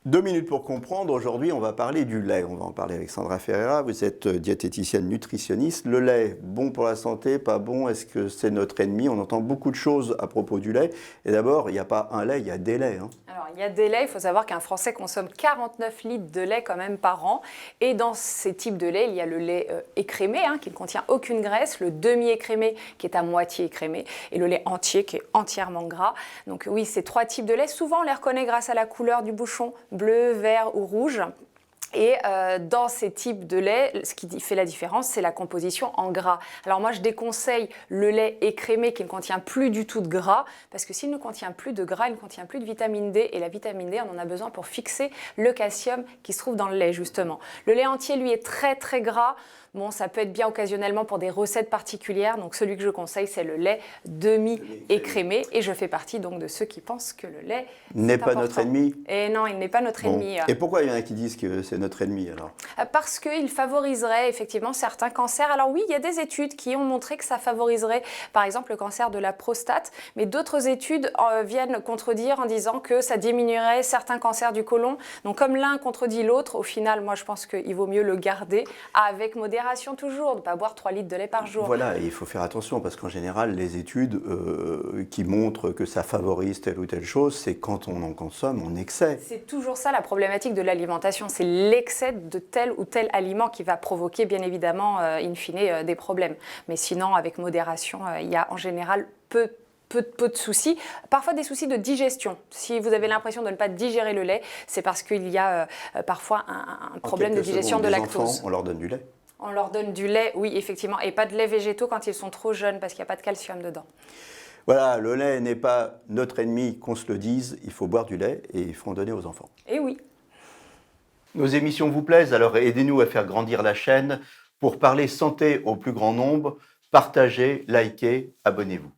2 minutes pour comprendre. Aujourd'hui, on va parler du lait. On va en parler avec Sandra Ferreira. Vous êtes diététicienne nutritionniste. Le lait, bon pour la santé, pas bon? Est-ce que c'est notre ennemi? On entend beaucoup de choses à propos du lait. Et d'abord, il n'y a pas un lait, il y a des laits. Alors, il y a des laits. Il faut savoir qu'un Français consomme 49 litres de lait quand même par an. Et dans ces types de lait, il y a le lait écrémé, qui ne contient aucune graisse, le demi-écrémé qui est à moitié écrémé et le lait entier qui est entièrement gras. Donc oui, ces trois types de lait, souvent on les reconnaît grâce à la couleur du bouchon, bleu, vert ou rouge. Et dans ces types de lait, ce qui fait la différence, c'est la composition en gras. Alors moi, je déconseille le lait écrémé qui ne contient plus du tout de gras, parce que s'il ne contient plus de gras, il ne contient plus de vitamine D. Et la vitamine D, on en a besoin pour fixer le calcium qui se trouve dans le lait, justement. Le lait entier, lui, est très, très gras. Bon, ça peut être bien occasionnellement pour des recettes particulières. Donc celui que je conseille, c'est le lait demi-écrémé. Et je fais partie donc de ceux qui pensent que le lait N'est pas notre ennemi? Et non, il n'est pas notre ennemi. Et pourquoi il y en a qui disent que c'est notre ennemi alors? Parce qu'il favoriserait effectivement certains cancers. Alors oui, il y a des études qui ont montré que ça favoriserait par exemple le cancer de la prostate, mais d'autres études viennent contredire en disant que ça diminuerait certains cancers du côlon. Donc comme l'un contredit l'autre, au final, moi je pense qu'il vaut mieux le garder avec modération toujours, de ne pas boire 3 litres de lait par jour. Voilà, et il faut faire attention parce qu'en général, les études qui montrent que ça favorise telle ou telle chose, c'est quand on en consomme en excès. C'est toujours ça la problématique de l'alimentation, c'est l'excès de tel ou tel aliment qui va provoquer bien évidemment in fine des problèmes. Mais sinon, avec modération, il y a en général peu de soucis, parfois des soucis de digestion. Si vous avez l'impression de ne pas digérer le lait, c'est parce qu'il y a parfois un problème de digestion de lactose. Enfants, on leur donne du lait. On leur donne du lait, oui, effectivement, et pas de lait végétaux quand ils sont trop jeunes, parce qu'il n'y a pas de calcium dedans. Voilà, le lait n'est pas notre ennemi, qu'on se le dise. Il faut boire du lait et il faut en donner aux enfants. Et oui. Nos émissions vous plaisent, alors aidez-nous à faire grandir la chaîne. Pour parler santé au plus grand nombre, partagez, likez, abonnez-vous.